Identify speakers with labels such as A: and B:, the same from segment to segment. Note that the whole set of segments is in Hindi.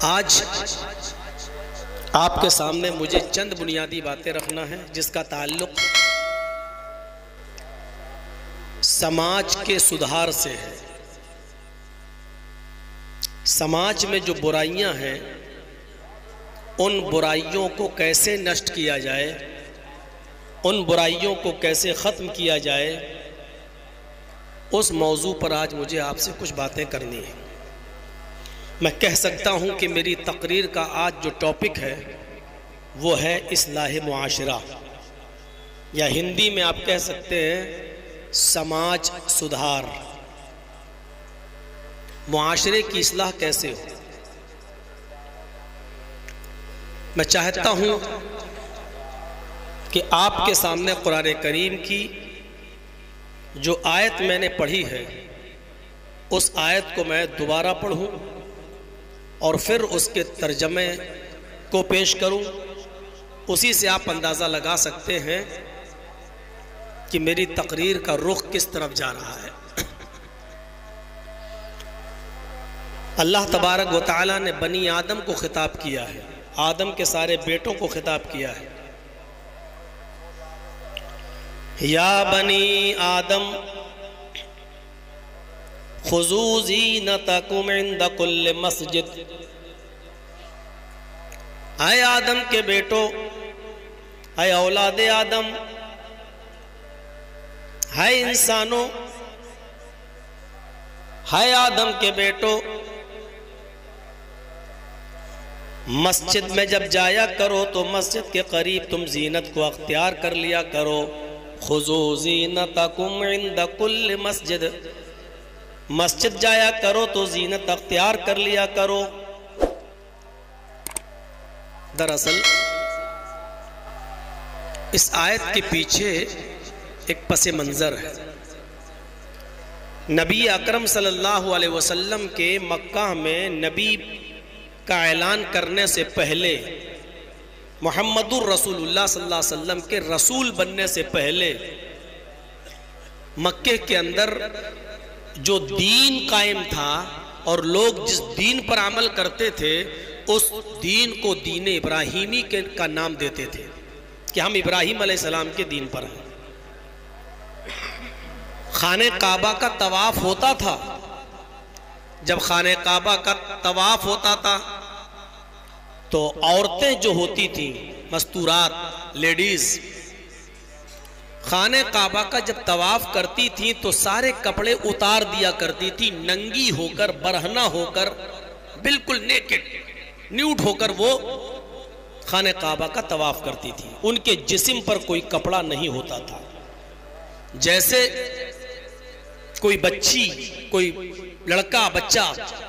A: आज आपके सामने मुझे चंद बुनियादी बातें रखना है जिसका ताल्लुक समाज के सुधार से है। समाज में जो बुराइयां हैं उन बुराइयों को कैसे नष्ट किया जाए, उन बुराइयों को कैसे ख़त्म किया जाए, उस मौजू पर आज मुझे आपसे कुछ बातें करनी है। मैं कह सकता हूं कि मेरी तकरीर का आज जो टॉपिक है वो है इस्लाह मुआशरा, या हिंदी में आप कह सकते हैं समाज सुधार। मुआशरे की इस्लाह कैसे हो? मैं चाहता हूं कि आपके सामने कुरान करीम की जो आयत मैंने पढ़ी है उस आयत को मैं दोबारा पढ़ूं और फिर उसके तर्जमे को पेश करूं। उसी से आप अंदाज़ा लगा सकते हैं कि मेरी तकरीर का रुख किस तरफ जा रहा है। अल्लाह तबारक व तआला ने बनी आदम को खिताब किया है, आदम के सारे बेटों को खिताब किया है। या बनी आदम खुज़ू ज़ीनतकुम इंद कुल्ल मस्जिद। आए आदम के बेटो, आए औलादे आदम, हाय इंसानों, हाय आदम के बेटो, मस्जिद में जब जाया करो तो मस्जिद के करीब तुम जीनत को अख्तियार कर लिया करो। खुज़ू ज़ीनतकुम इंद कुल्ल मस्जिद, मस्जिद जाया करो तो जीनत अख्तियार कर लिया करो। दरअसल इस आयत के पीछे एक पसे मंजर है। नबी अकरम सल्लल्लाहु अलैहि वसल्लम के मक्का में नबी का ऐलान करने से पहले, मुहम्मदुर रसूलुल्लाह सल्लल्लाहु अलैहि वसल्लम के रसूल बनने से पहले मक्के के अंदर जो दीन कायम था और लोग जिस दीन पर अमल करते थे उस दीन को दीन इब्राहीमी के का नाम देते थे कि हम इब्राहीम अलैहिस्सलाम के दीन पर हैं। खाने काबा का तवाफ होता था। जब खाने काबा का तवाफ होता था तो औरतें जो होती थी मस्तूरात लेडीज, खाने काबा का जब तवाफ करती थी तो सारे कपड़े उतार दिया करती थी, नंगी होकर, बरहना होकर, बिल्कुल नेकेड, न्यूड होकर वो खाने काबा का तवाफ करती थी। उनके जिस्म पर कोई कपड़ा नहीं होता था। जैसे कोई बच्ची, कोई लड़का बच्चा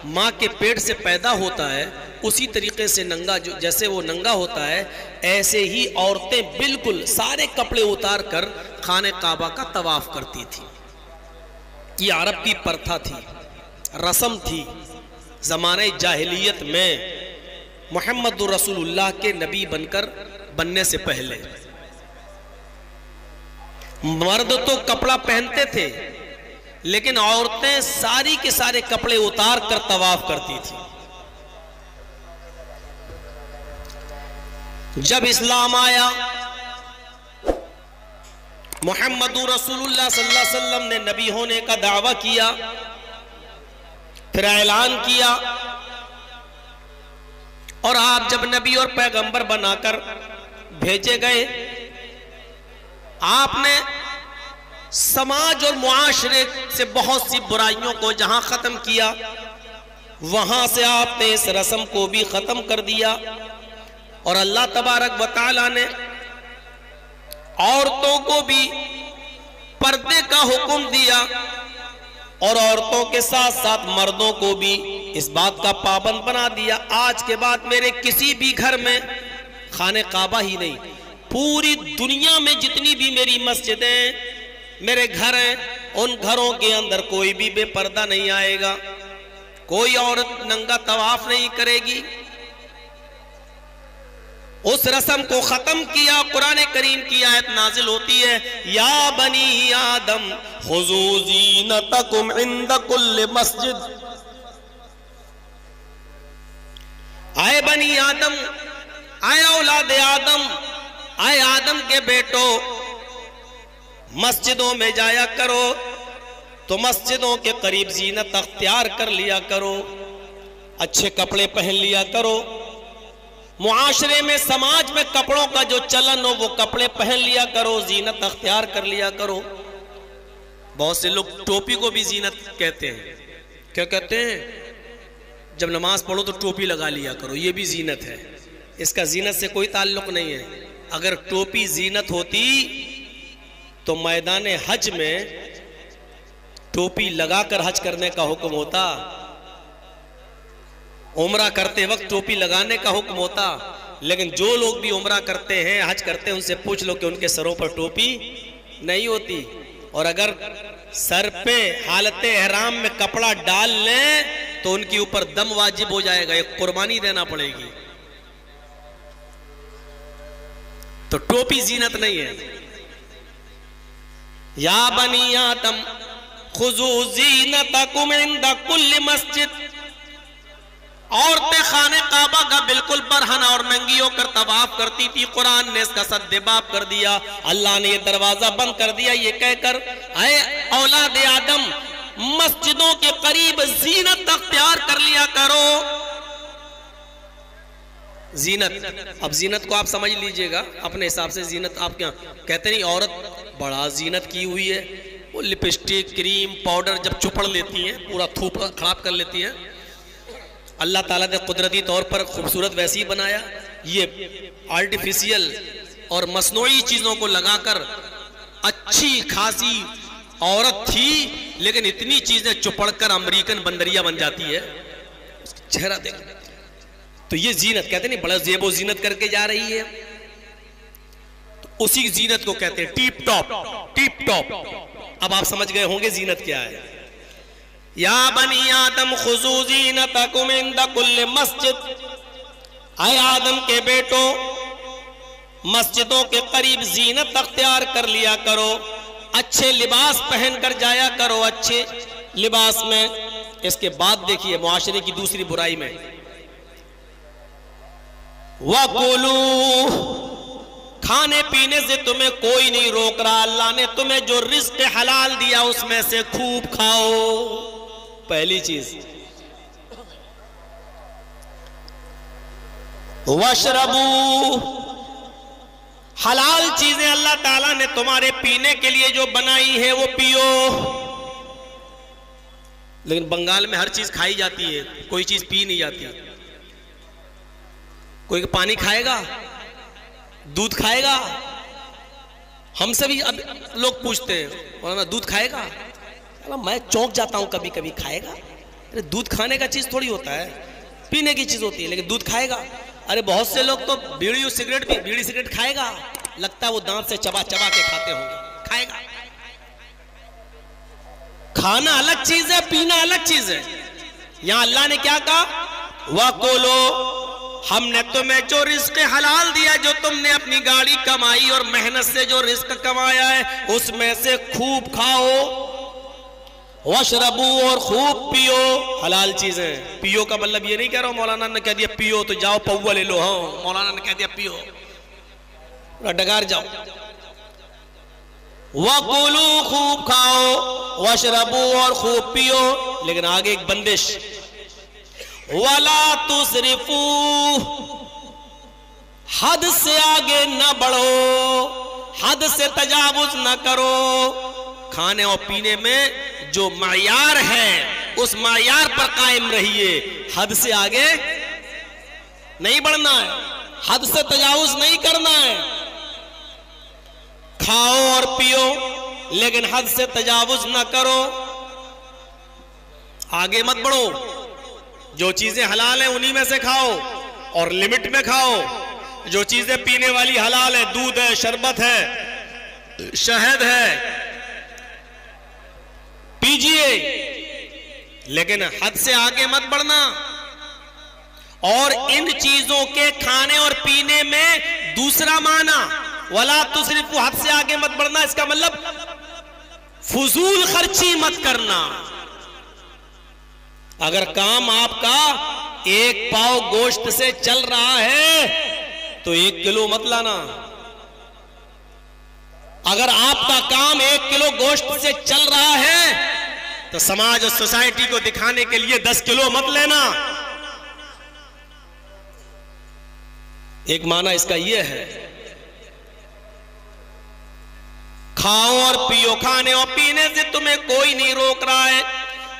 A: माँ के पेट से पैदा होता है उसी तरीके से नंगा, जो जैसे वो नंगा होता है ऐसे ही औरतें बिल्कुल सारे कपड़े उतार कर खाने काबा का तवाफ करती थी। ये अरब की प्रथा थी, रस्म थी। ज़माने जाहिलियत में मुहम्मदुर रसूलुल्लाह के नबी बनने से पहले मर्द तो कपड़ा पहनते थे लेकिन औरतें सारी के सारे कपड़े उतार कर तवाफ करती थी। जब इस्लाम आया, मुहम्मदुर रसूलुल्लाह सल्लल्लाहु अलैहि वसल्लम ने नबी होने का दावा किया, फिर ऐलान किया और आप जब नबी और पैगंबर बनाकर भेजे गए, आपने समाज और मुआशरे से बहुत सी बुराइयों को जहां खत्म किया वहां से आपने इस रस्म को भी खत्म कर दिया। और अल्लाह तबारक व तआला ने औरतों को भी पर्दे का हुक्म दिया और औरतों के साथ साथ मर्दों को भी इस बात का पाबंद बना दिया। आज के बाद मेरे किसी भी घर में खाने काबा ही नहीं, पूरी दुनिया में जितनी भी मेरी मस्जिदें, मेरे घर हैं, उन घरों के अंदर कोई भी बेपर्दा नहीं आएगा, कोई औरत नंगा तवाफ नहीं करेगी। उस रस्म को खत्म किया। कुरान करीम की आयत नाजिल होती है, या बनी आदम खुज़ू ज़ीनतकुम इंद कुल्ल मस्जिद। बनी आदम, आए औलाद आदम, आए आदम के बेटो, मस्जिदों में जाया करो तो मस्जिदों के करीब जीनत अख्तियार कर लिया करो, अच्छे कपड़े पहन लिया करो। मुआशरे में, समाज में कपड़ों का जो चलन हो वो कपड़े पहन लिया करो, जीनत अख्तियार कर लिया करो। बहुत से लोग टोपी को भी जीनत कहते हैं। क्या कहते हैं? जब नमाज पढ़ो तो टोपी लगा लिया करो, ये भी जीनत है। इसका जीनत से कोई ताल्लुक नहीं है। अगर टोपी जीनत होती तो मैदान हज में टोपी लगाकर हज करने का हुक्म होता, उम्रा करते वक्त टोपी लगाने का हुक्म होता। लेकिन जो लोग भी उम्रा करते हैं, हज करते हैं, उनसे पूछ लो कि उनके सरों पर टोपी नहीं होती। और अगर सर पे हालत एहराम में कपड़ा डाल लें तो उनके ऊपर दम वाजिब हो जाएगा, एक कुर्बानी देना पड़ेगी। तो टोपी जीनत नहीं है। या बनी आदम खुजू जीनतकुम इंद कुल्ली मस्जिद, औरतें खाने काबा का बिल्कुल बरहना और नंगी होकर तवाफ करती थी। कुरान ने इसका सद्देबाब कर दिया, अल्लाह ने ये दरवाजा बंद कर दिया ये कहकर, ऐ औलाद आदम, मस्जिदों के करीब जीनत अख्तियार कर लिया करो। जीनत, अब जीनत को आप समझ लीजिएगा अपने हिसाब से। जीनत आप क्या कहते नहीं, औरत बड़ा जीनत की हुई है, वो लिपस्टिक, क्रीम, पाउडर जब चुपड़ लेती हैं, पूरा थूप खराब कर लेती हैं। अल्लाह ताला ने कुदरती तौर पर खूबसूरत वैसे ही बनाया। ये आर्टिफिशियल और मसनूई चीजों को लगाकर अच्छी खासी औरत थी, लेकिन इतनी चीजें चुपड़कर अमेरिकन बंदरिया बन जाती है। चेहरा देख, तो ये जीनत कहते नहीं, बड़ा जेबो जीनत करके जा रही है, तो उसी जीनत को कहते हैं टिप टॉप। Tip top. अब आप समझ गए होंगे जीनत क्या है। या बनी आदम खुजू जीनतकुम इंद कुल्ली मस्जिद, आए आदम के बेटो, मस्जिदों के करीब जीनत अख्तियार कर लिया करो, अच्छे लिबास पहनकर जाया करो, अच्छे लिबास में। इसके बाद देखिए मुआशरे की दूसरी बुराई में, वकुलू, खाने पीने से तुम्हें कोई नहीं रोक रहा, अल्लाह ने तुम्हें जो रिज़्क़ हलाल दिया उसमें से खूब खाओ। पहली चीज। वशरबू, हलाल चीजें अल्लाह ताला ने तुम्हारे पीने के लिए जो बनाई है वो पियो। लेकिन बंगाल में हर चीज खाई जाती है, कोई चीज पी नहीं जाती। कोई पानी खाएगा, दूध खाएगा। हमसे भी अब लोग पूछते हैं, दूध खाएगा? मैं चौंक जाता हूं कभी कभी, खाएगा? अरे दूध खाने का चीज थोड़ी होता है, पीने की चीज होती है, लेकिन दूध खाएगा? अरे बहुत से लोग तो बीड़ी सिगरेट भी, बीड़ी सिगरेट खाएगा, लगता है वो दांत से चबा चबा के खाते होंगे, खाएगा। खाना अलग चीज है, पीना अलग चीज है। यहां अल्लाह ने क्या कहा? वकुलो, हमने तुम्हें जो रिज़्क़ हलाल दिया, जो तुमने अपनी गाड़ी कमाई और मेहनत से जो रिज़्क़ कमाया है उसमें से खूब खाओ। वशरबू, और खूब पियो। हलाल चीजें पियो का मतलब ये नहीं कह रहा हूं मौलाना ने कह दिया पियो तो जाओ पौवा ले लो, हाँ मौलाना ने कह दिया पियो, डगार जाओ। वकुलू, खूब खाओ, वशरबू, और खूब पियो। लेकिन आगे एक बंदिश, वला तुसरिफू, हद से आगे न बढ़ो, हद से तजावुज न करो। खाने और पीने में जो मायार है उस मायार पर कायम रहिए, हद से आगे नहीं बढ़ना है, हद से तजावुज नहीं करना है। खाओ और पियो लेकिन हद से तजावुज ना करो, आगे मत बढ़ो। जो चीजें हलाल है उन्हीं में से खाओ और लिमिट में खाओ। जो चीजें पीने वाली हलाल है, दूध है, शरबत है, शहद है, पीजिए, लेकिन हद से आगे मत बढ़ना। और इन चीजों के खाने और पीने में दूसरा माना, वला तुसरिफू, हद से आगे मत बढ़ना, इसका मतलब फजूल खर्ची मत करना। अगर काम आपका एक पाव गोश्त से चल रहा है तो 1 किलो मत लाना। अगर आपका काम 1 किलो गोश्त से चल रहा है तो समाज और सोसाइटी को दिखाने के लिए 10 किलो मत लेना। एक माना इसका यह है, खाओ और पियो, खाने और पीने से तुम्हें कोई नहीं रोक रहा है।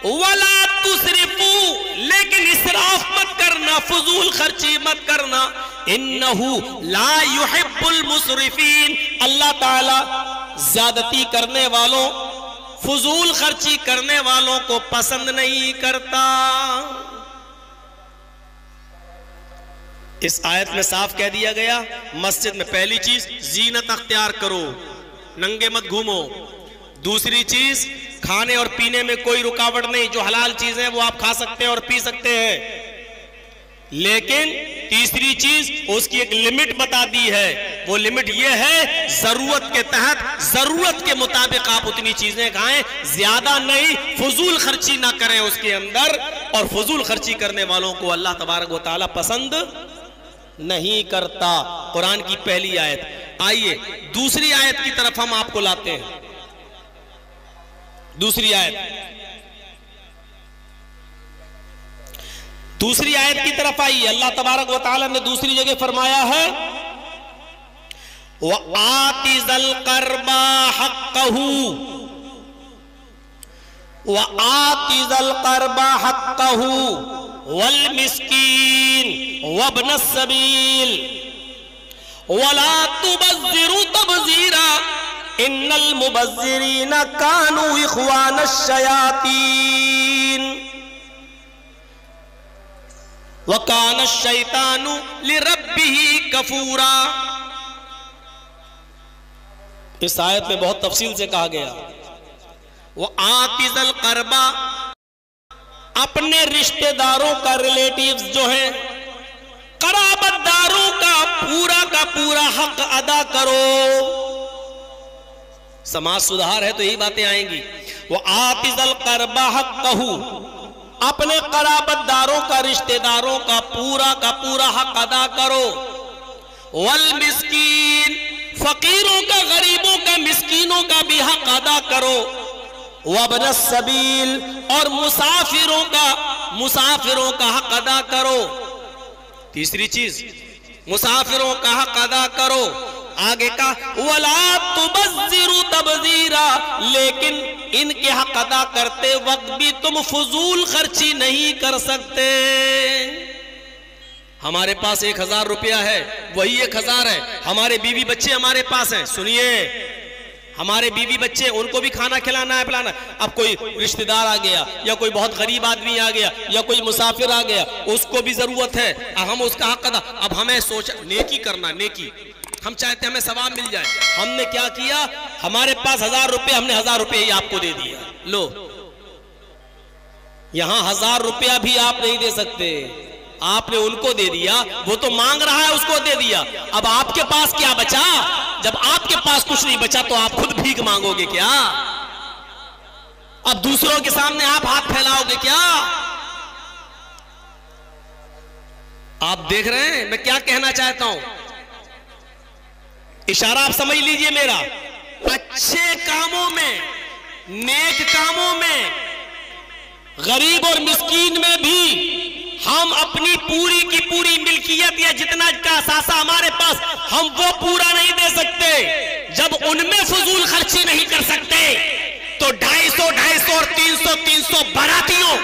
A: वला तुसरिफू, लेकिन इसराफ मत करना, फजूल खर्ची मत करना। इन्नहु ला युहिब्बुल मुसरिफीन, अल्लाह ताला ज्यादती करने वालों, फजूल खर्ची करने वालों को पसंद नहीं करता। इस आयत में साफ कह दिया गया, मस्जिद में पहली चीज जीनत अख्तियार करो, नंगे मत घूमो। दूसरी चीज, खाने और पीने में कोई रुकावट नहीं, जो हलाल चीजें वो आप खा सकते हैं और पी सकते हैं। लेकिन तीसरी चीज, उसकी एक लिमिट बता दी है। वो लिमिट ये है, जरूरत के तहत, जरूरत के मुताबिक आप उतनी चीजें खाएं, ज्यादा नहीं, फजूल खर्ची ना करें उसके अंदर। और फजूल खर्ची करने वालों को अल्लाह तबारक व तआला पसंद नहीं करता। कुरान की पहली आयत। आइए दूसरी आयत की तरफ हम आपको लाते हैं। दूसरी आयत की तरफ आइए। अल्लाह तबारक व तआला ने दूसरी जगह फरमाया है, व आतिज़ल क़र्बा हक़्क़हू, व आतिज़ल क़र्बा हक़्क़हू वल मिस्कीन वब्नस सबील वला तुबज़्ज़िरू तबज़ीरा इन्नल मुबज़्ज़िरीना कानू इख़वानश शयातीन व कानश शैतानु लिरब्बिही कफूरा। इस आयत में बहुत तफसील से कहा गया, वो आतिज़ल क़र्बा, अपने रिश्तेदारों का, रिलेटिव्स जो हैं, कराबतदारों का पूरा हक अदा करो। समाज सुधार है तो यही बातें आएंगी। वो आतिज़ल क़र्बा हक़्क़हू, अपने कराबतदारों का, रिश्तेदारों का पूरा हक अदा करो। वल मिस्कीन, फकीरों का, गरीबों का, मिस्कीनों का भी हक अदा करो। वब्नस सबील, और मुसाफिरों का हक अदा करो। तीसरी चीज, मुसाफिरों का हक अदा करो। आगे का वला तुबज़्ज़िरू तबज़ीरा, लेकिन इनके हक अदा करते वक्त भी तुम फजूल खर्ची नहीं कर सकते। हमारे पास 1000 रुपया है, वही 1000 है। हमारे बीवी बच्चे हमारे पास हैं, सुनिए, हमारे बीवी बच्चे, उनको भी खाना खिलाना है, पिलाना। अब कोई रिश्तेदार आ गया, या कोई बहुत गरीब आदमी आ गया, या कोई मुसाफिर आ गया, उसको भी जरूरत है, हम उसका हक अदा। अब हमें सोचा नेकी करना, नेकी हम चाहते हैं हमें सवाब मिल जाए। हमने क्या किया, हमारे पास 1000 रुपये, हमने 1000 रुपये ही आपको दे दिया। लो, यहां 1000 रुपया भी आप नहीं दे सकते, आपने उनको दे दिया, वो तो मांग रहा है, उसको दे दिया। अब आपके पास क्या बचा? जब आपके पास कुछ नहीं बचा तो आप खुद भीख मांगोगे क्या? अब दूसरों के सामने आप हाथ फैलाओगे क्या? आप देख रहे हैं मैं क्या कहना चाहता हूं, इशारा आप समझ लीजिए मेरा। अच्छे कामों में, नेक कामों में, गरीब और मिस्कीन में भी हम अपनी पूरी की पूरी मिल्कियत या जितना का सासा हमारे पास, हम वो पूरा नहीं दे सकते। जब उनमें फजूल खर्ची नहीं कर सकते तो 250 और 300 बारातियों,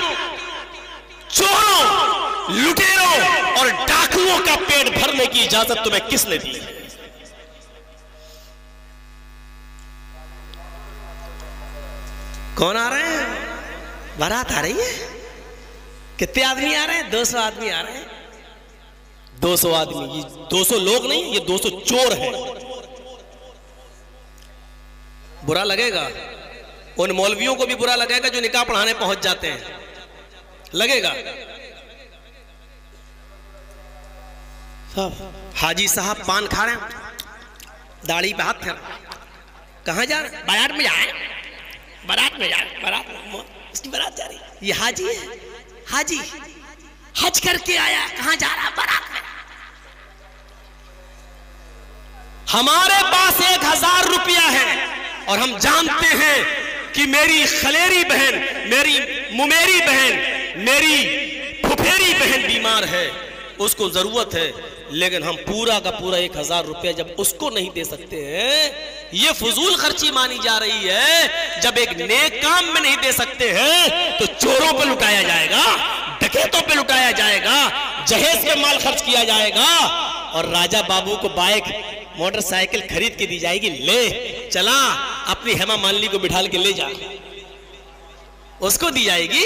A: चोरों, लुटेरों और डाकुओं का पेट भरने की इजाजत तुम्हें किसने दी? कौन आ रहे हैं? बारात आ रही है। कितने आदमी आ रहे हैं? 200 आदमी आ रहे हैं। 200 आदमी, ये 200 लोग नहीं, ये 200 चोर हैं। बुरा लगेगा, उन मौलवियों को भी बुरा लगेगा जो निकाह पढ़ाने पहुंच जाते हैं, लगेगा। हाजी साहब पान खा रहे हैं, दाढ़ी पे हाथ फेर, कहां जा रहे? बारात में जा रहे हैं, बारात में जा रहे हैं, बारात में, इसकी बारात जा रही है। ये हाजी है, हाजी हज करके आया, कहां जा रहा? बारात में। हमारे पास 1000 रुपया है और हम जानते हैं कि मेरी खलेरी बहन, मेरी मुमेरी बहन, मेरी फुफेरी बहन बीमार है, उसको जरूरत है, लेकिन हम पूरा का पूरा 1000 रुपया जब उसको नहीं दे सकते हैं, ये फजूल खर्ची मानी जा रही है। जब एक नेक काम में नहीं दे सकते हैं तो चोरों पे लुटाया जाएगा, डकैतों पे लुटाया जाएगा, जहेज पे माल खर्च किया जाएगा और राजा बाबू को बाइक मोटरसाइकिल खरीद के दी जाएगी, ले चला अपनी हेमा मालिनी को बिठाल के ले जा, उसको दी जाएगी।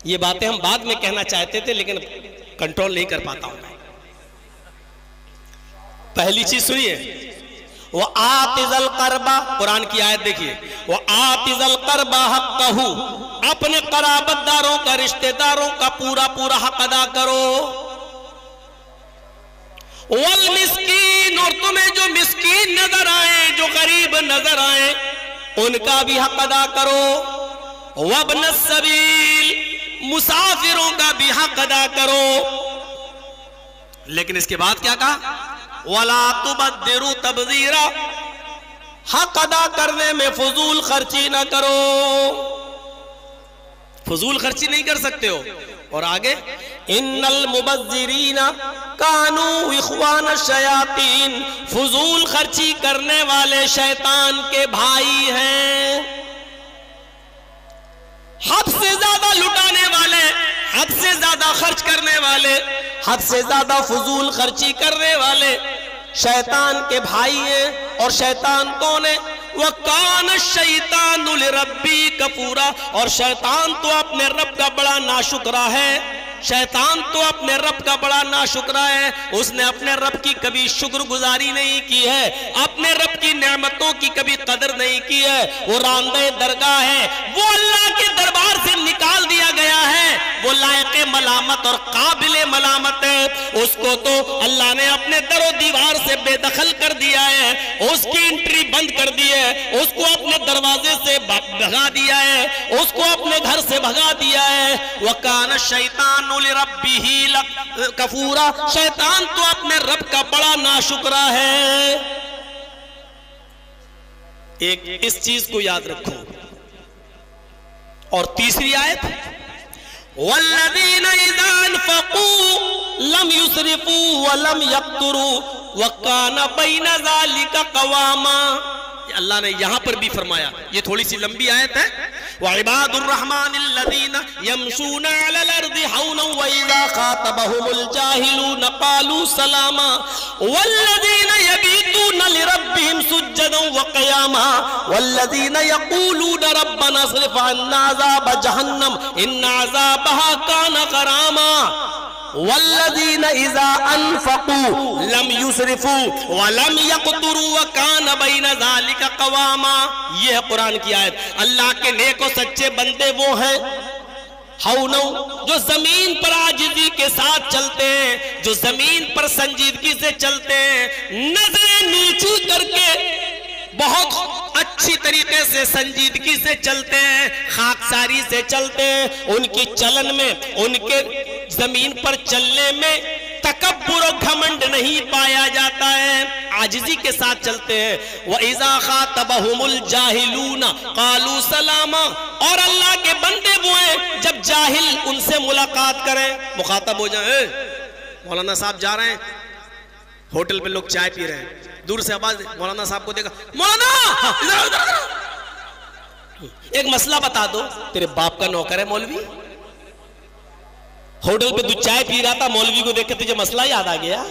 A: ये बातें हम बाद में कहना चाहते थे लेकिन कंट्रोल नहीं कर पाता हूं मैं। पहली चीज सुनिए, वो आतिजल करबा, कुरान की आयत देखिए, वो आतिजल करबा हक़्क़हू, अपने कराबतदारों का, रिश्तेदारों का पूरा पूरा हक अदा करो। वल मिस्कीन, और तुम्हें जो मिस्कीन नजर आए, जो गरीब नजर आए, उनका भी हक अदा करो। वब्न सबील, मुसाफिरों का भी हक अदा करो। लेकिन इसके बाद क्या कहा? वला तुबद्दिरु तबदीरा, हक अदा करने में फजूल खर्ची ना करो, फजूल खर्ची नहीं कर सकते हो। और आगे, इन्नल मुबज्जिरीना कानू इख्वान शयातीन, फजूल खर्ची करने वाले शैतान के भाई हैं। हद से ज्यादा लुटाने वाले, हद से ज्यादा खर्च करने वाले, हद से ज्यादा फजूल खर्ची करने वाले शैतान के भाई हैं। और शैतान कौन है? वकान शैतानु लिरब्बी कफूरा, और शैतान तो अपने रब का बड़ा नाशुक्रा है। शैतान तो अपने रब का बड़ा नाशुक्रा है, उसने अपने रब की कभी शुक्रगुजारी नहीं की है, अपने रब की नेमतों की कभी कदर नहीं की है। वो रांदे दरगाह है, वो अल्लाह के दरबार से निकाल दिया गया है, वो लायक मलामत और काबिल मलामत है। उसको तो अल्लाह ने अपने दरो दीवार से बेदखल कर दिया है, उसकी एंट्री बंद कर दी है, उसको अपने दरवाजे से भगा दिया है, उसको अपने घर से भगा दिया है। वकान शैतान लिरब्बिही कफूरा, शैतान तो अपने रब का बड़ा नाशुक्रा है। एक इस चीज को याद रखो। और तीसरी आयत, वल्लज़ीना इज़ा अनफ़क़ू लम युसरिफ़ू व लम यक़्तुरू व कान बैन ज़ालिका क़वामा। अल्लाह ने यहां पर भी फरमाया, ये थोड़ी सी लंबी आयत है, व इबादुर रहमानिल्लज़ीना यमशूना अलल अर्दि हौना व इज़ा ख़ातबहुमुल जाहिलून क़ालू सलामा वल्लज़ीना यबीतूना लिरब्बिहिम सुज्जदन व क़ियामा वल्लज़ीना यक़ूलूना रब्बना अस्रिफ़ अन्ना अज़ाब जहन्नम इन्ना अज़ाबहा कान ग़रामा वल्लज़ीना इज़ा अनफ़क़ू लम युसरिफ़ू व लम यक़्तुरू व कान बैन ज़ालिका क़वामा। ये है कुरान की आयत। अल्लाह के नेक और सच्चे बंदे वो हैं हौनौ, जो जमीन पर आजिज़ी के साथ चलते हैं, जो जमीन पर संजीदगी से चलते हैं, नजरें नीची करके बहुत अच्छी तरीके से संजीदगी से चलते हैं, खाकसारी से चलते हैं। उनकी चलन में, उनके जमीन पर चलने में तकब्बुर और घमंड नहीं पाया जाता है, आजिज़ी के साथ चलते हैं। व इज़ा ख़ातबहुमुल जाहिलून क़ालू सलामा, और अल्लाह के बंदे वो हैं जब जाहिल उनसे मुलाकात करें, मुखातब हो जाए, मौलाना साहब जा रहे हैं, होटल पे लोग चाय पी रहे हैं, दूर से आवाज, मौलाना साहब को देखा, मौलाना इधर इधर, एक मसला बता दो। तेरे बाप का नौकर है मौलवी, होटल पे तू चाय पी रहा था, मौलवी को देख के तुझे मसला याद आ गया।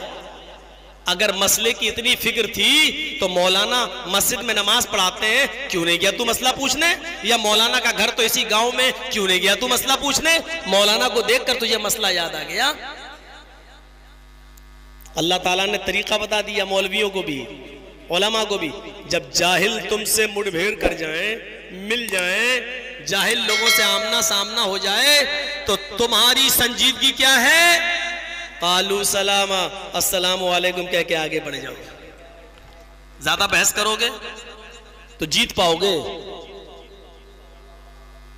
A: अगर मसले की इतनी फिक्र थी तो मौलाना मस्जिद में नमाज पढ़ाते हैं, क्यों नहीं गया तू मसला पूछने? या मौलाना का घर तो इसी गांव में, क्यों नहीं गया तू मसला पूछने? मौलाना को देखकर तुझे मसला याद आ गया। अल्लाह ताला ने तरीका बता दिया मौलवियों को भी, उलमा को भी, जब जाहिल तुमसे मुठभेड़ कर जाएं, मिल जाएं, जाहिल लोगों से आमना सामना हो जाए, तो तुम्हारी संजीदगी क्या है? कालू सलामा, अस्सलामु अलैकुम कह के आगे बढ़ जाओ। ज्यादा बहस करोगे तो जीत पाओगे,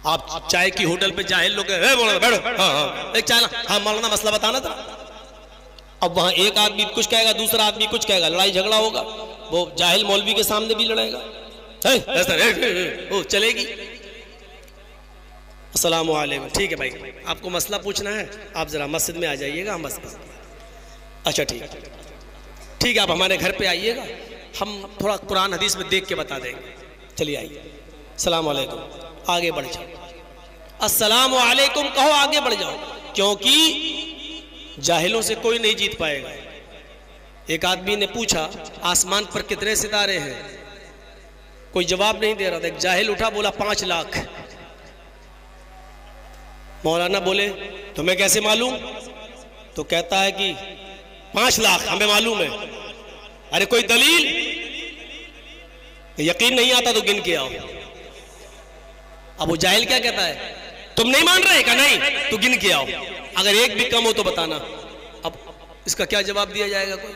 A: आप चाय की होटल पे जाहिल लोग बैठो, हाँ एक चाय, हाँ मौलाना मसला बताना था। अब वहां एक आदमी कुछ कहेगा, दूसरा आदमी कुछ कहेगा, लड़ाई झगड़ा होगा, वो जाहिल मौलवी के सामने भी लड़ेगा, वो चलेगी। अस्सलाम वालेकुम, ठीक है भाई, आपको मसला पूछना है, आप जरा मस्जिद में आ जाइएगा, हम मसला, अच्छा ठीक है, आप हमारे घर पे आइएगा, हम थोड़ा कुरान हदीस में देख के बता देंगे। चलिए आइए, अस्सलाम वालेकुम, आगे बढ़ जाओ, अस्सलाम वालेकुम कहो, आगे बढ़ जाओ, क्योंकि जाहिलों से कोई नहीं जीत पाएगा। एक आदमी ने पूछा आसमान पर कितने सितारे हैं, कोई जवाब नहीं दे रहा था। एक जाहिल उठा, बोला 5 लाख। मौलाना बोले तुम्हें कैसे मालूम? तो कहता है कि 5 लाख हमें मालूम है। अरे कोई दलील? यकीन नहीं आता तो गिन के आओ। अब वो जाहिल क्या कहता है, तुम नहीं मान रहे का? नहीं, तो गिन के आओ, अगर एक भी कम हो तो बताना। अब इसका क्या जवाब दिया जाएगा कोई?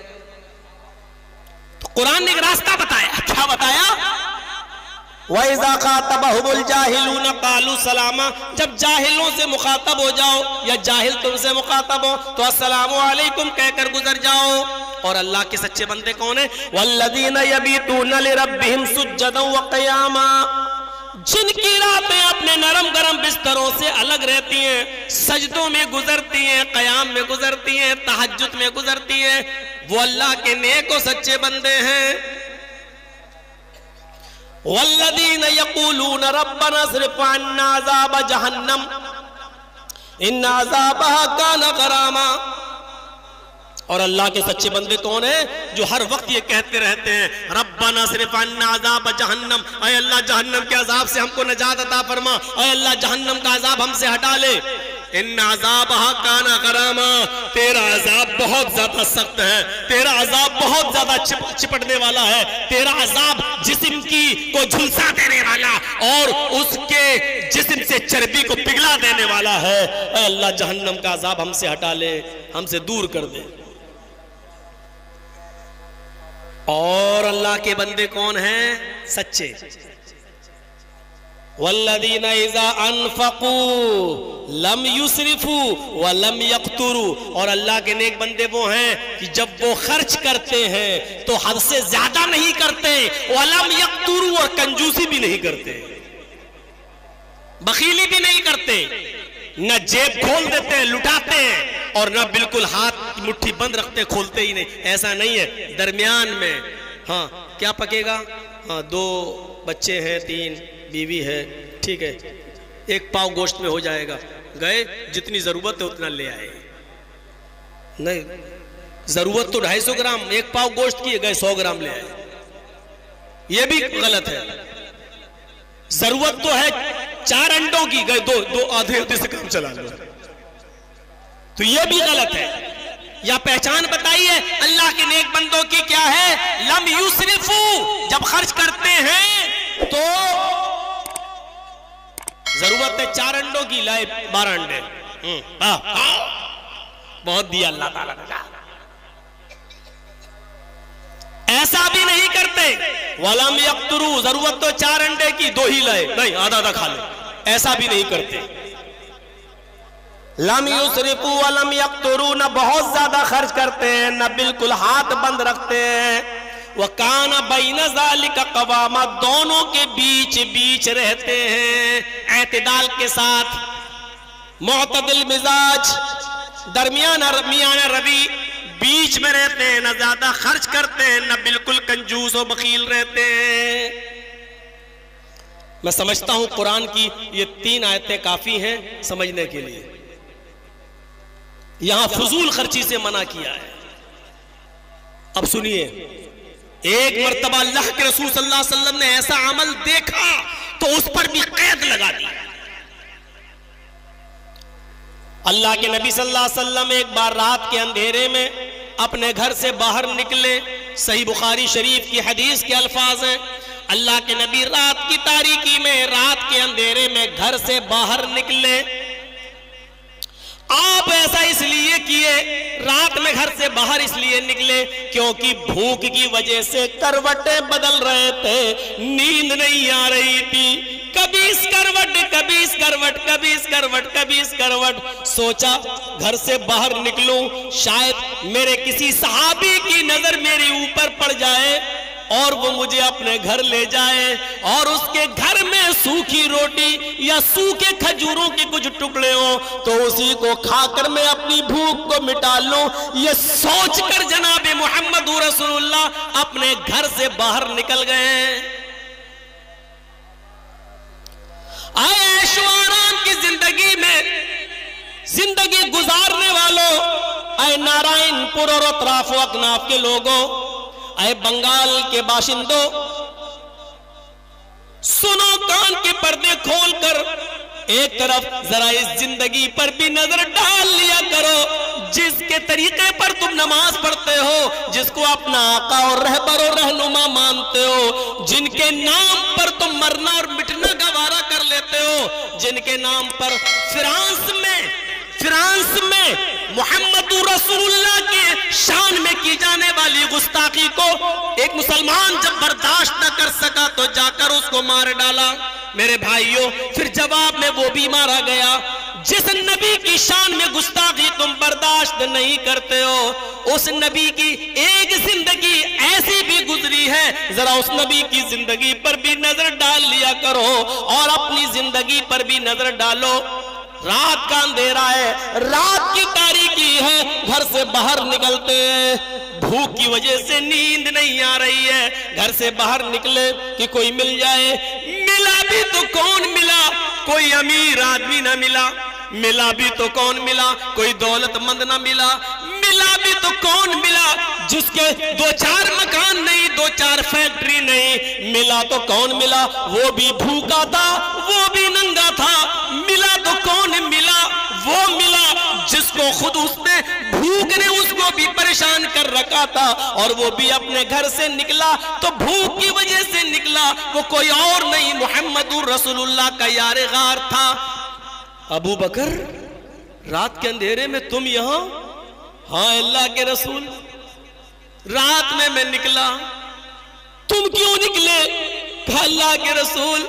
A: तो कुरान ने एक रास्ता बताया। क्या बताया? वइज़ा ख़ातबहुमुल जाहिलून क़ालू सलामा, जब जाहिलों से मुखातब हो जाओ या जाहिल तुमसे मुखातब हो तो अस्सलामु अलैकुम कहकर गुजर जाओ। और अल्लाह के सच्चे बंदे कौन है? वल्लज़ीना यबीतूना लिरब्बिहिम सुज्जदन व क़ियामा, जिनकी रातें अपने नरम गरम बिस्तरों से अलग रहती हैं, सजदों में गुजरती हैं, क़याम में गुजरती हैं, तहज्जुद में गुजरती हैं, वो अल्लाह के नेक और सच्चे बंदे हैं। वल्लज़ीना यक़ूलूना रब्बना अस्रिफ़ अन्ना अज़ाब जहन्नम इन्ना अज़ाबहा काना गरामा। और अल्लाह के सच्चे बंदे कौन है? जो हर वक्त ये कहते रहते हैं रब्बना अस्रिफ़ अन्ना अज़ाब जहन्नम, ऐ अल्लाह जहन्नम के अजाब से हमको निजात अता फरमा, ऐ अल्लाह जहन्नम का अजाब हमसे हटा ले। इन्ना अज़ाबहा काना गरामा, तेरा अजाब बहुत ज्यादा सख्त है, तेरा अजाब बहुत ज्यादा चिपटने वाला है, तेरा अजाब जिस्म की को झुलसा देने वाला और उसके जिस्म से चर्बी को पिघला देने वाला है। ऐ अल्लाह जहन्नम का अजाब हमसे हटा ले, हमसे दूर कर दे। और अल्लाह के बंदे कौन हैं? सच्चे। वल्लज़ीना इज़ा अनफ़क़ू लम युसरिफ़ू व लम यक़्तुरू, और अल्लाह के नेक बंदे वो हैं कि जब वो खर्च करते हैं तो हद से ज्यादा नहीं करते, व लम यक़्तुरू, और कंजूसी भी नहीं करते, बखीली भी नहीं करते, न जेब खोल देते हैं लुटाते हैं, और न बिल्कुल हाथ मुट्ठी बंद रखते खोलते ही नहीं, ऐसा नहीं है, दरमियान में। हाँ क्या पकेगा? हाँ 2 बच्चे हैं, 3 बीवी है, ठीक है, 1 पाव गोश्त में हो जाएगा, गए जितनी जरूरत है उतना ले आए। नहीं, जरूरत तो 250 ग्राम, 1 पाव गोश्त की, गए 100 ग्राम ले आए, ये भी गलत है। जरूरत तो है 4 अंडों की, गए दो आधे से काम चला लो, तो ये भी गलत है। या पहचान बताइए अल्लाह के नेक बंदों की क्या है? लम युसरिफू, जब खर्च करते हैं तो जरूरत है 4 अंडों की, लाए 12 अंडे, बहुत दिया अल्लाह ताला ने। ऐसा भी नहीं करते, वलम यक़्तुरू, जरूरत तो 4 अंडे की, 2 ही लाए, नहीं आधा आधा खा लो, ऐसा भी नहीं करते। लम युसरिफू वलम यक़्तुरू, न बहुत ज्यादा खर्च करते हैं, न बिल्कुल हाथ बंद रखते हैं। व काना बैन ज़ालिका क़वामा, दोनों के बीच बीच रहते हैं, एतदाल के साथ, मुअतदिल मिजाज, दरमियाना रवि, बीच में रहते हैं, न ज्यादा खर्च करते हैं, न बिल्कुल कंजूस और बखील रहते हैं। मैं समझता हूं कुरान की ये 3 आयतें काफी हैं समझने के लिए। यहां फजूल खर्ची से मना किया है। अब सुनिए, एक मर्तबा अल्लाह के रसूल सल्लल्लाहु अलैहि वसल्लम ने ऐसा अमल देखा तो उस पर भी कैद लगा दी। अल्लाह के नबी सल्लल्लाहु अलैहि वसल्लम एक बार रात के अंधेरे में अपने घर से बाहर निकले। सही बुखारी शरीफ की हदीस के अल्फाज हैं, अल्लाह के नबी रात की तारीकी में, रात के अंधेरे में घर से बाहर निकले। आप ऐसा इसलिए किए, रात में घर से बाहर इसलिए निकले क्योंकि भूख की वजह से करवटें बदल रहे थे, नींद नहीं आ रही थी। कभी इस करवट, कभी इस करवट, कभी इस करवट, कभी इस करवट। सोचा घर से बाहर निकलूं, शायद मेरे किसी सहाबी की नजर मेरे ऊपर पड़ जाए और वो मुझे अपने घर ले जाए और उसके घर में सूखी रोटी या सूखे खजूरों के कुछ टुकड़े हो तो उसी को खाकर मैं अपनी भूख को मिटा लूं। ये सोचकर जनाब मोहम्मद रसूलुल्लाह अपने घर से बाहर निकल गए। आए ऐशो आराम की जिंदगी में जिंदगी गुजारने वालों, आए नारायणपुर और अतराफो अकनाफ के लोगों, आए बंगाल के बाशिंदों, सुनो, कान के पर्दे खोलकर एक तरफ जरा इस जिंदगी पर भी नजर डाल लिया करो जिसके तरीके पर तुम नमाज पढ़ते हो, जिसको अपना आका और रहबर और रहनुमा मानते हो, जिनके नाम पर तुम मरना और मिटना गवारा कर लेते हो, जिनके नाम पर फ्रांस में मोहम्मद रसूलुल्लाह के शान में की जाने वाली गुस्ताखी को एक मुसलमान जब बर्दाश्त न कर सका तो जाकर उसको मार डाला। मेरे भाइयों, फिर जवाब में वो भी मारा गया जिस नबी की शान में गुस्ताखी तुम बर्दाश्त नहीं करते हो। उस नबी की एक जिंदगी ऐसी भी गुजरी है, जरा उस नबी की जिंदगी पर भी नजर डाल लिया करो और अपनी जिंदगी पर भी नजर डालो। रात का अंधेरा है, रात की तारीकी है, घर से बाहर निकलते हैं, भूख की वजह से नींद नहीं आ रही है, घर से बाहर निकले कि कोई मिल जाए। मिला भी तो कौन मिला, कोई अमीर आदमी ना मिला। मिला भी तो कौन मिला, कोई दौलतमंद ना मिला। मिला भी तो कौन मिला, जिसके 2-4 मकान नहीं, 2-4 फैक्ट्री नहीं। मिला तो कौन मिला, वो भी भूखा था, वो भी नंगा था। मिला तो कौन मिला, वो मिला जिसको खुद उसने भूख ने उसको भी परेशान कर रखा था और वो भी अपने घर से निकला तो भूख की वजह से निकला, वो कोई और नहीं मोहम्मदुर रसूलुल्लाह का यारे गार था। अबू बकर, रात के अंधेरे में तुम यहां? हाँ अल्लाह के रसूल, रात में मैं निकला। तुम क्यों निकले? अल्लाह के रसूल,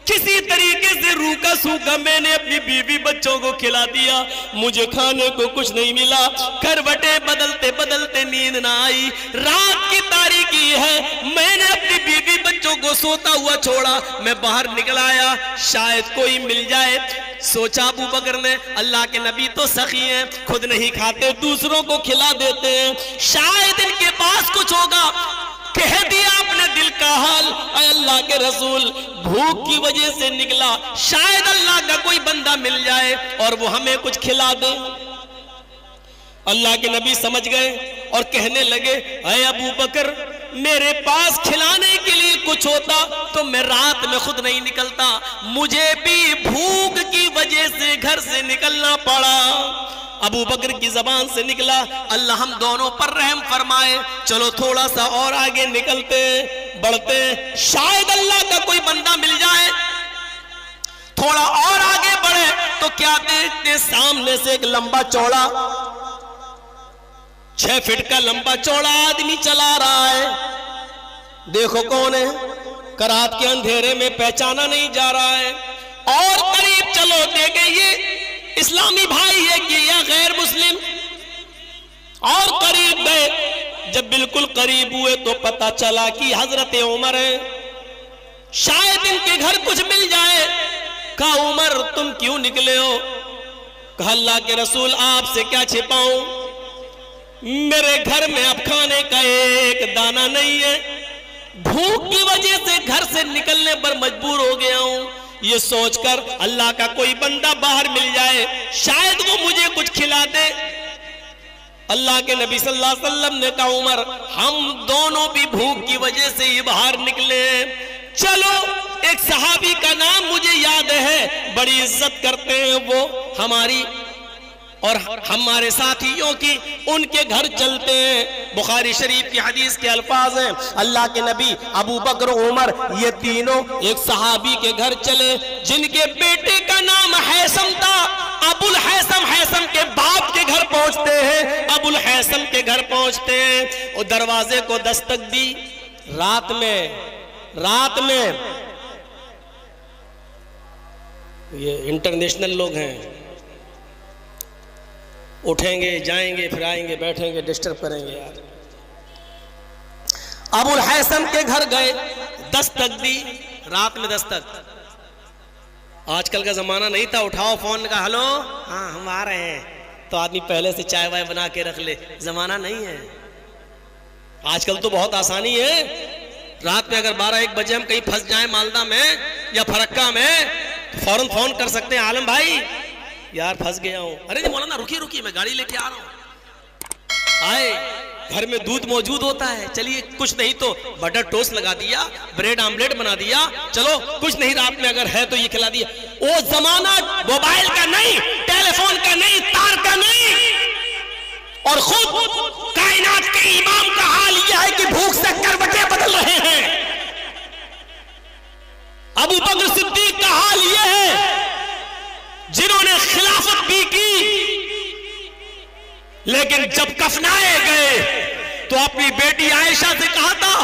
A: किसी तरीके से रूखा सूखा मैंने अपनी बीवी बच्चों को खिला दिया, मुझे खाने को कुछ नहीं मिला। करवटें बदलते बदलते नींद ना आई, रात की तारीकी है, मैंने अपनी बीवी बच्चों को सोता हुआ छोड़ा, मैं बाहर निकल आया, शायद कोई मिल जाए। सोचा अबू बकर ने, अल्लाह के नबी तो सखी हैं, खुद नहीं खाते, दूसरों को खिला देते हैं, शायद इनके पास कुछ होगा। कह दिया अपने दिल का हाल, अल्लाह के रसूल भूख की वजह से निकला, शायद अल्लाह का कोई बंदा मिल जाए और वो हमें कुछ खिला दे। अल्लाह के नबी समझ गए और कहने लगे, अय अबू बकर, मेरे पास खिलाने के लिए कुछ होता तो मैं रात में खुद नहीं निकलता, मुझे भी भूख की वजह से घर से निकलना पड़ा। अबू बकर की जबान से निकला, अल्लाह हम दोनों पर रहम फरमाए, चलो थोड़ा सा और आगे निकलते बढ़ते, शायद अल्लाह का कोई बंदा मिल जाए। थोड़ा और आगे बढ़े तो क्या देखते, सामने से एक लंबा चौड़ा 6 फीट का लंबा चौड़ा आदमी चला रहा है। देखो कौन है, रात के अंधेरे में पहचाना नहीं जा रहा है। और करीब चलो देखे ये इस्लामी भाई है कि या गैर मुस्लिम। और करीब गए, जब बिल्कुल करीब हुए तो पता चला कि हजरत उमर है, शायद इनके घर कुछ मिल जाए। कहा उमर तुम क्यों निकले हो? कहा अल्लाह के रसूल आपसे क्या छिपाऊं, मेरे घर में अब खाने का एक दाना नहीं है, भूख की वजह से घर से निकलने पर मजबूर हो गया हूं। ये सोचकर अल्लाह का कोई बंदा बाहर मिल जाए, शायद वो मुझे कुछ खिला दे। अल्लाह के नबी सल्लल्लाहु अलैहि वसल्लम ने कहा उमर, हम दोनों भी भूख की वजह से ही बाहर निकले हैं, चलो। एक सहाबी का नाम मुझे याद है, बड़ी इज्जत करते हैं वो हमारी और हमारे साथियों की, उनके घर चलते हैं। बुखारी शरीफ की हदीस के अल्फाज हैं, अल्लाह के नबी, अबू बकर, उमर, ये तीनों एक सहाबी के घर चले जिनके बेटे का नाम हैसम था। अबुल हैसम, हैसम के बाप के घर पहुंचते हैं, अबुल हैसम के घर पहुंचते हैं और दरवाजे को दस्तक दी। रात में ये इंटरनेशनल लोग हैं, उठेंगे जाएंगे फिर आएंगे बैठेंगे डिस्टर्ब करेंगे यार। अबुल हैसम के घर गए, दस्तक दी, रात में दस्तक। आजकल का जमाना नहीं था उठाओ फोन का, हेलो हाँ हम आ रहे हैं, तो आदमी पहले से चाय वाय बना के रख ले। जमाना नहीं है आजकल, तो बहुत आसानी है। रात में अगर 12-1 बजे हम कहीं फंस जाएं मालदा में या फरक्का में, तो फौरन फोन कर सकते हैं, आलम भाई यार फंस गया हूं। अरे जी मौलाना रुकिए रुकिए मैं गाड़ी लेके आ रहा हूं। आए, घर में दूध मौजूद होता है, चलिए कुछ नहीं तो बटर टोस्ट लगा दिया, ब्रेड आमलेट बना दिया, चलो कुछ नहीं रात में अगर है तो ये खिला दिया। वो जमाना मोबाइल का नहीं, टेलीफोन का नहीं, तार का नहीं। और खुद कायनात के इमाम का हाल यह है कि भूख से करवटें बदल रहे हैं। अबू बकर सिद्दीक का हाल यह है जिन्होंने खिलाफत भी की, लेकिन जब कफनाए गए तो अपनी बेटी आयशा से कहा था,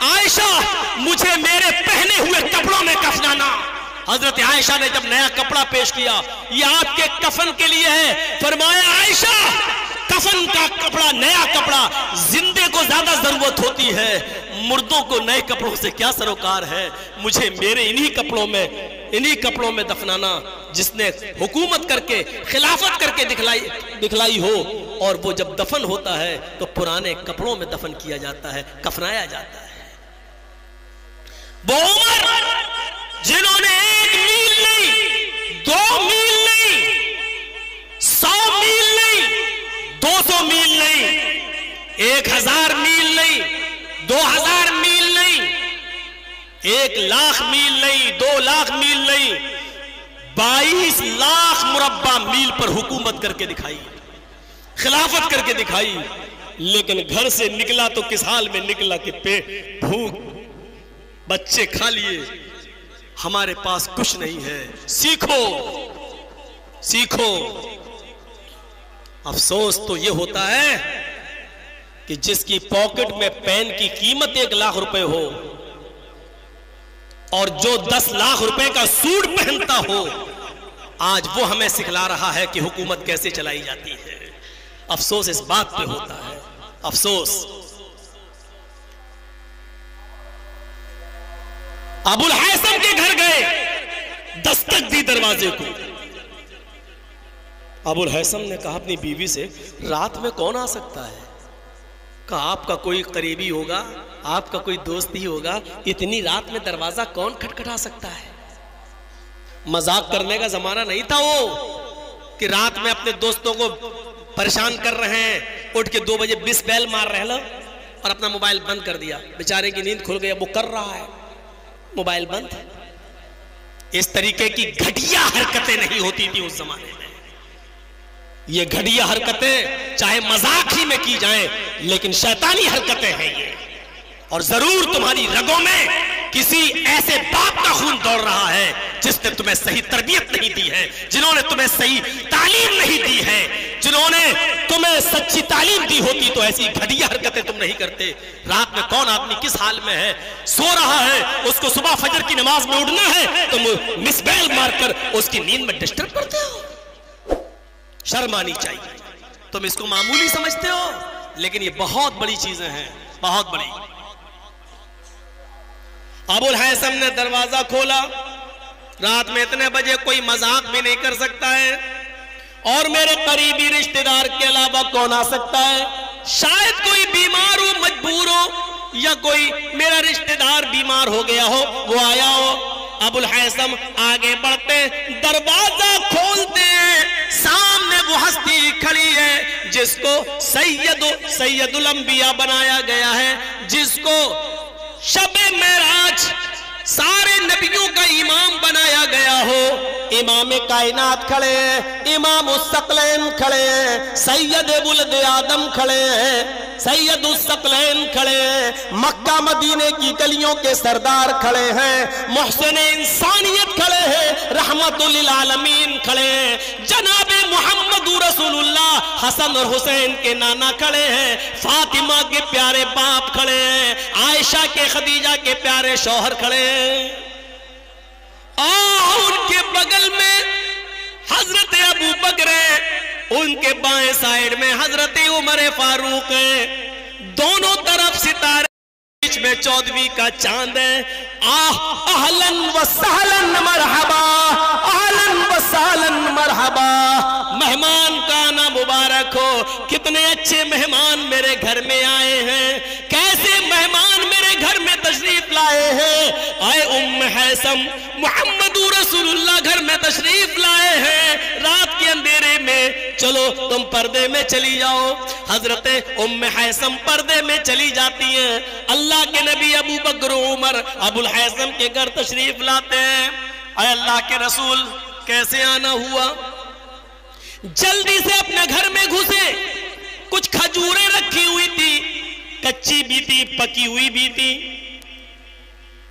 A: आयशा मुझे मेरे पहने हुए कपड़ों में कफनाना। हजरत आयशा ने जब नया कपड़ा पेश किया, ये आपके कफन के लिए है। फरमाया आयशा कफन का कपड़ा, नया कपड़ा जिंदे को ज्यादा जरूरत होती है, मुर्दों को नए कपड़ों से क्या सरोकार है। मुझे मेरे इन्हीं कपड़ों में दफनाना जिसने हुकूमत करके खिलाफत करके दिखलाई हो। और वो जब दफन होता है तो पुराने कपड़ों में दफन किया जाता है, कफनाया जाता है। वो उमर जिन्होंने 1 मील नहीं, 2 मील नहीं, 100 मील नहीं, 200 मील नहीं, 1000 मील नहीं, 2000 मील नहीं, 1 लाख मील नहीं, 2 लाख मील नहीं, 22 लाख मुरब्बा मील पर हुकूमत करके दिखाई, खिलाफत करके दिखाई। लेकिन घर से निकला तो किस हाल में निकला कि पेट भूख, बच्चे खा लिए, हमारे पास कुछ नहीं है। सीखो सीखो। अफसोस तो यह होता है कि जिसकी पॉकेट में पेन की कीमत 1 लाख रुपए हो और जो 10 लाख रुपए का सूट पहनता हो, आज वो हमें सिखला रहा है कि हुकूमत कैसे चलाई जाती है। अफसोस इस बात पे होता है, अफसोस। अबुल हैसम के घर गए, दस्तक दी दरवाजे को। अबुल हैसम ने कहा अपनी बीवी से, रात में कौन आ सकता है? कहा आपका कोई करीबी होगा, आपका कोई दोस्त ही होगा, इतनी रात में दरवाजा कौन खटखटा सकता है? मजाक करने का जमाना नहीं था वो कि रात में अपने दोस्तों को परेशान कर रहे हैं, उठ के 2 बजे 20 बेल मार रहे लो और अपना मोबाइल बंद कर दिया। बेचारे की नींद खुल गई, वो कर रहा है मोबाइल बंद। इस तरीके की घटिया हरकतें नहीं होती थी उस जमाने में। ये घटिया हरकतें चाहे मजाक ही में की जाएं, लेकिन शैतानी हरकतें हैं ये। और जरूर तुम्हारी रगों में किसी ऐसे बाप का खून दौड़ रहा है जिसने तुम्हें सही तरबियत नहीं दी है, जिन्होंने तुम्हें सही तालीम नहीं दी है। जिन्होंने तुम्हें सच्ची तालीम दी होती तो ऐसी घटिया हरकतें तुम नहीं करते। रात में कौन आदमी किस हाल में है, सो रहा है, उसको सुबह फजर की नमाज में उठना है, तुम मिसबेल मारकर उसकी नींद में डिस्टर्ब करते हो। शर्म आनी चाहिए। तुम इसको मामूली समझते हो, लेकिन ये बहुत बड़ी चीजें हैं, बहुत बड़ी। अबुल हैसम ने दरवाजा खोला। रात में इतने बजे कोई मजाक भी नहीं कर सकता है, और मेरे करीबी रिश्तेदार के अलावा कौन आ सकता है? शायद कोई बीमार हो, मजबूर हो, या कोई मेरा रिश्तेदार बीमार हो गया हो, वो आया हो। अबुल हैसम आगे बढ़ते, दरवाजा खोलते हैं, सामने वो हस्ती खड़ी है जिसको सैयदुल अंबिया बनाया गया है, जिसको शबे मेराज सारे नबियों का इमाम बनाया गया हो। इमाम कायनात खड़े हैं, इमाम उस्सक़लैन खड़े हैं, सैयद बुलद आदम खड़े हैं, सैयद उस्सक़लैन खड़े हैं, मक्का मदीने की गलियों के सरदार खड़े हैं, मुहसिन इंसानियत खड़े हैं, रहमतुल लिल आलमीन खड़े हैं, जनाबे मुहम्मदुर रसूलुल्लाह हसन और हुसैन के नाना खड़े हैं, फातिमा के प्यारे बाप खड़े हैं, आयशा के खदीजा के प्यारे शौहर खड़े हैं। उनके बगल में हजरत अबू बकर है, उनके बाएं साइड में हजरत उमर फारूक है, दोनों तरफ सितारे, बीच में 14वीं का चांद है। अहलन व सहलन मरहबा, अहलन व सहलन मरहबा, मेहमान का आना मुबारक हो। कितने अच्छे मेहमान मेरे घर में आए हैं, कैसे मेहमान मेरे घर में तशरीफ लाए हैं। आए उम्म हैसम, मुहम्मदुर रसूलुल्लाह घर में तशरीफ लाए हैं रात के अंधेरे में, चलो तुम पर्दे में चली जाओ। हजरत उम्म हैसम पर्दे में चली जाती हैं। अल्लाह के नबी अबू बकर उमर अबुल हैसम के घर तशरीफ लाते हैं। आए अल्लाह के रसूल, कैसे आना हुआ? जल्दी से अपने घर में घुसे। कुछ खजूरें रखी हुई थी, कच्ची भी थी, पकी हुई भी थी,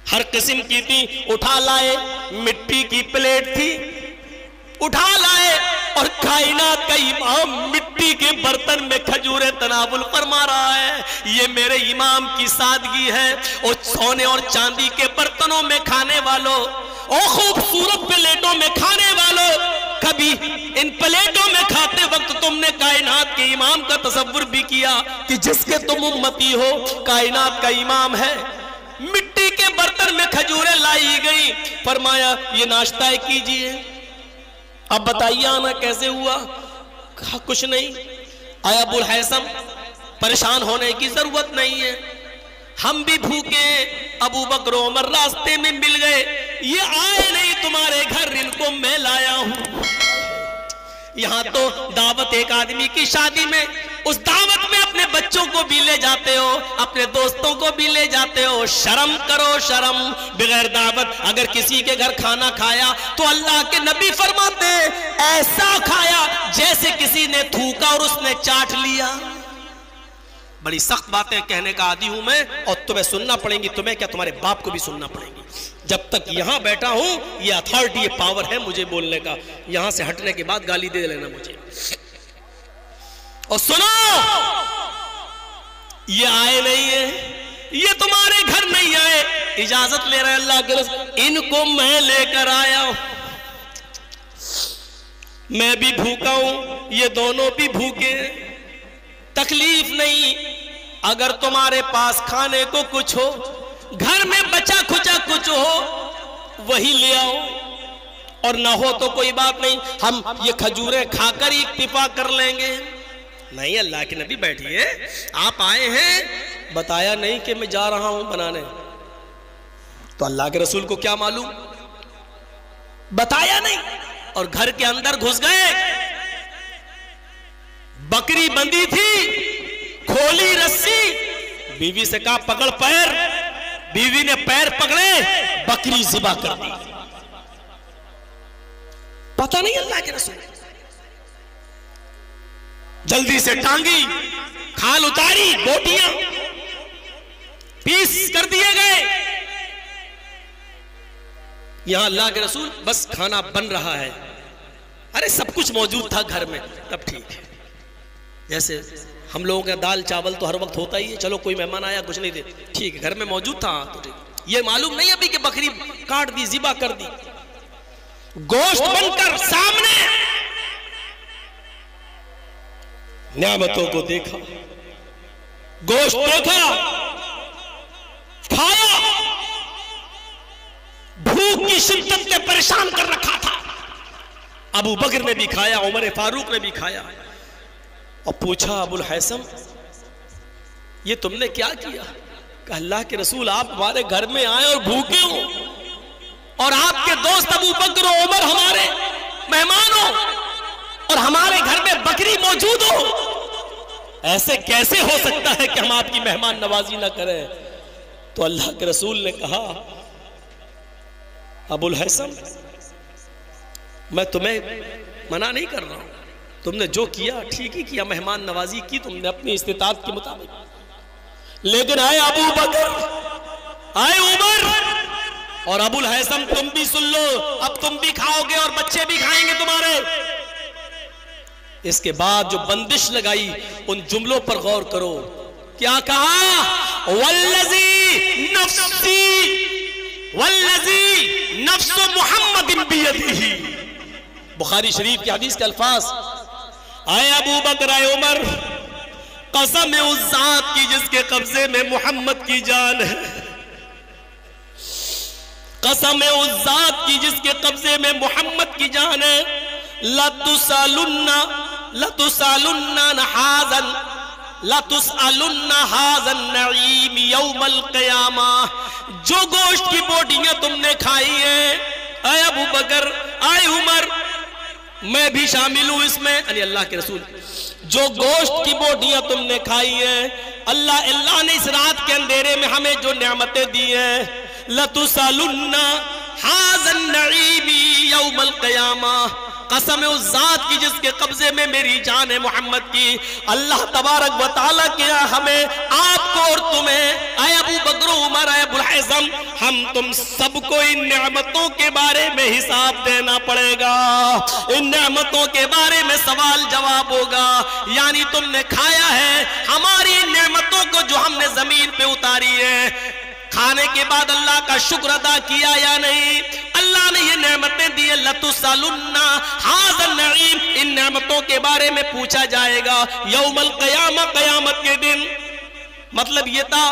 A: हर किस्म की थी, उठा लाए। मिट्टी की प्लेट थी, उठा लाए, और कायनात का इमाम मिट्टी के बर्तन में खजूरें तनावुल फरमा रहा है। ये मेरे इमाम की सादगी है। और सोने और चांदी के बर्तनों में खाने वालों, और खूबसूरत प्लेटों में खाने वालों, कभी इन प्लेटों में खाते वक्त तुमने कायनात के इमाम का तसव्वुर भी किया कि जिसके तुम उम्मती हो कायनात का इमाम है? मिट्टी के बर्तन में खजूरें लाई गई, फरमाया ये नाश्ता कीजिए। अब बताइए आना कैसे हुआ? कहा कुछ नहीं। आया अबुल हैसम, परेशान होने की जरूरत नहीं है, हम भी भूखे। अबू बकर उमर रास्ते में मिल गए, ये आए नहीं तुम्हारे घर, इनको मैं लाया हूं। यहां तो दावत एक आदमी की शादी में, उस दावत में अपने बच्चों को भी ले जाते हो, अपने दोस्तों को भी ले जाते हो। शर्म करो शर्म। बगैर दावत अगर किसी के घर खाना खाया तो अल्लाह के नबी फरमाते ऐसा खाया जैसे किसी ने थूका और उसने चाट लिया। बड़ी सख्त बातें कहने का आदी हूं मैं, और तुम्हें सुनना पड़ेंगी। तुम्हें क्या, तुम्हारे बाप को भी सुनना पड़ेगी। जब तक यहां बैठा हूं, ये अथॉरिटी, ये पावर है मुझे बोलने का। यहां से हटने के बाद गाली दे लेना मुझे। और सुनो, ये आए नहीं है, ये तुम्हारे घर नहीं आए, इजाजत ले रहे हैं अल्लाह के रसूल, इनको मैं लेकर आया हूं। मैं भी भूखा हूं, ये दोनों भी भूखे हैं। तकलीफ नहीं, अगर तुम्हारे पास खाने को कुछ हो, घर में बचा खुचा कुछ हो, वही ले आओ, और ना हो तो कोई बात नहीं, हम ये खजूरें खाकर ही इक्तिफा कर लेंगे। नहीं अल्लाह के नबी बैठिए, आप आए हैं, बताया नहीं कि मैं जा रहा हूं बनाने, तो अल्लाह के रसूल को क्या मालूम, बताया नहीं, और घर के अंदर घुस गए। बकरी बंधी थी, खोली रस्सी, बीवी से कहा पकड़ पैर, बीवी ने पैर पकड़े, बकरी ज़िबा कर दी। पता नहीं अल्लाह के रसूल, जल्दी से टांगी, खाल उतारी, बोटियां पीस कर दिए गए। यहां अल्लाह के रसूल, बस खाना बन रहा है। अरे सब कुछ मौजूद था घर में, तब ठीक है। जैसे हम लोगों का दाल चावल तो हर वक्त होता ही है, चलो कोई मेहमान आया कुछ नहीं दे, ठीक है, घर में मौजूद था तो ठीक। ये मालूम नहीं अभी कि बकरी काट दी, ज़िबा कर दी, गोश्त बनकर सामने, नियामतों को देखा, गोश्त देखा, खाया। भूख की शिद्दत ने परेशान कर रखा था। अबू बकर ने भी खाया, उमर फारूक ने भी खाया, और पूछा अबुल हैसम ये तुमने क्या किया? कहा अल्लाह के रसूल, आप हमारे घर में आए और भूखे हो, और आपके दोस्त अबू बकर और उमर हमारे मेहमान हो, और हमारे घर में बकरी मौजूद हो, ऐसे कैसे हो सकता है कि हम आपकी मेहमान नवाजी ना करें? तो अल्लाह के रसूल ने कहा अबुल हैसम, मैं तुम्हें मना नहीं कर रहा हूं, तुमने जो किया ठीक ही किया, मेहमान नवाजी की तुमने अपनी इस्तिताअत के मुताबिक, लेकिन आए अबू बकर, आए उमर और अबुल हैसम, तुम भी सुन लो, अब तुम भी खाओगे और बच्चे भी खाएंगे तुम्हारे। इसके बाद जो बंदिश लगाई, उन जुमलों पर गौर करो। क्या कहा? वल्लज़ी नफ्सी वल्लज़ी नफ्सु मुहम्मदिन बियदिही, बुखारी शरीफ की हदीस के अल्फाज, आए अबू बकर आए उमर, कसम है उस जात की जिसके कब्जे में मोहम्मद की जान है, कसम है उस जात की जिसके कब्जे में मोहम्मद की जान है, लतुसालुन्ना हाज़न नईम यौमल क़यामा, जो गोश्त की बोटियां तुमने खाई हैं, आए अबू बकर आए उमर, मैं भी शामिल हूं इसमें, अरे अल्लाह के रसूल, जो गोश्त की बोटियां तुमने खाई हैं, अल्लाह ने इस रात के अंधेरे में हमें जो नेमतें दी हैं, लतुसालुन्ना हाज़न नईमी यौमल क़यामा, कसम है उस जात की जिसके कब्जे में मेरी जान है मोहम्मद की, अल्लाह तबारक व तआला क्या हमें, आपको और तुम्हें, आए अबू बकर उमर आए अबुल हज़म, हम तुम सबको इन नेमतों के बारे में हिसाब देना पड़ेगा, इन नेमतों के बारे में सवाल जवाब होगा। यानी तुमने खाया है हमारी नेमतों को जो हमने जमीन पे उतारी है, खाने के बाद अल्लाह का शुक्र अदा किया या नहीं, अल्लाह ने ये नेमतें दी, लतुसालुन्ना हाज़न नईम, इन नेमतों के बारे में पूछा जाएगा यौमल क़यामा, क़यामत के दिन। मतलब ये था,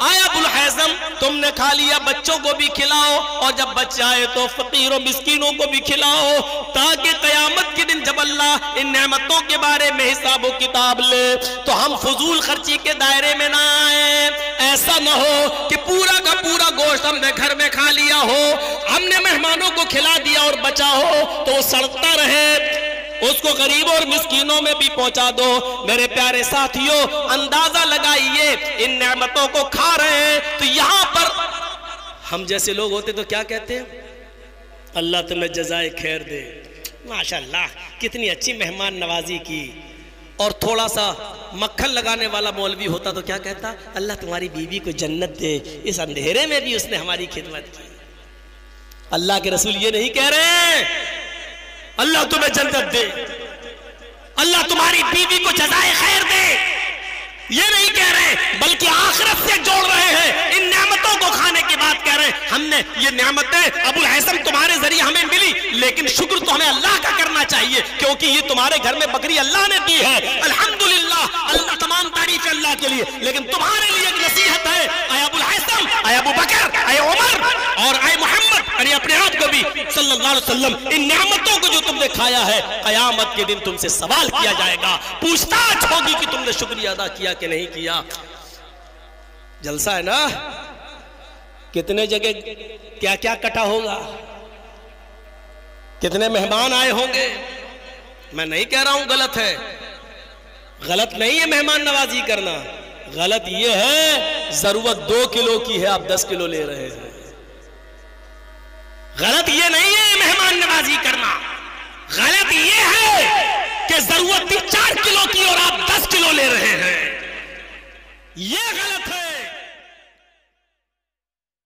A: आया अबुल हज़म तुमने खा लिया, बच्चों को भी खिलाओ, और जब बच्चा आए तो फकीरों मिस्कीनों को भी खिलाओ, ताकि क़यामत के दिन जब अल्लाह इन नेमतों के बारे में हिसाब किताब ले तो हम फजूल खर्ची के दायरे में ना आए। ऐसा ना हो कि पूरा का पूरा गोश्त हमने घर में खा लिया हो, हमने मेहमानों को खिला दिया और बचा हो तो वो सड़ता रहे, उसको गरीबों और मिस्कीनों में भी पहुंचा दो। मेरे प्यारे साथियों, अंदाजा लगाइए, इन नेमतों को खा रहे हैं तो यहां पर हम जैसे लोग होते तो क्या कहते हैं, अल्लाह तुम्हें जज़ाए खैर दे, माशाअल्लाह कितनी अच्छी मेहमान नवाजी की। और थोड़ा सा मक्खन लगाने वाला मौलवी होता तो क्या कहता, अल्लाह तुम्हारी बीवी को जन्नत दे, इस अंधेरे में भी उसने हमारी खिदमत की। अल्लाह के रसूल ये नहीं कह रहे हैं अल्लाह तुम्हें जन्नत दे, अल्लाह तुम्हारी बीवी को जज़ाए खैर दे, ये नहीं कह रहे, बल्कि आखिरत से जोड़ रहे हैं। इन नेमतों को खाने की बात कह रहे हैं, हमने ये नेमतें अबुल हज़म तुम्हारे जरिए हमें मिली, लेकिन शुक्र तो हमें अल्लाह का करना चाहिए, क्योंकि ये तुम्हारे घर में बकरी अल्लाह ने दी है, अल्हम्दुलिल्लाह, अल्लाह तमाम तारीफ अल्लाह के लिए। लेकिन तुम्हारे लिए एक नसीहत है, आए अबुल हज़म, आए अबू बकर, आए उमर और आए मोहम्मद, अरे अपने आप को भी सल्लल्लाहु अलैहि वसल्लम, इन नेमतों को जो तुमने खाया है, क़यामत के दिन तुमसे सवाल किया जाएगा, पूछताछ होगी कि तुमने शुक्रिया अदा किया कि नहीं किया। जलसा है ना, कितने जगह क्या क्या कटा होगा, कितने मेहमान आए होंगे। मैं नहीं कह रहा हूं गलत है, गलत नहीं है मेहमान नवाजी करना, गलत ये है जरूरत 2 किलो की है आप 10 किलो ले रहे हैं। गलत ये नहीं है मेहमान नवाजी करना, गलत ये है कि जरूरत थी 4 किलो की और आप 10 किलो ले रहे हैं, ये गलत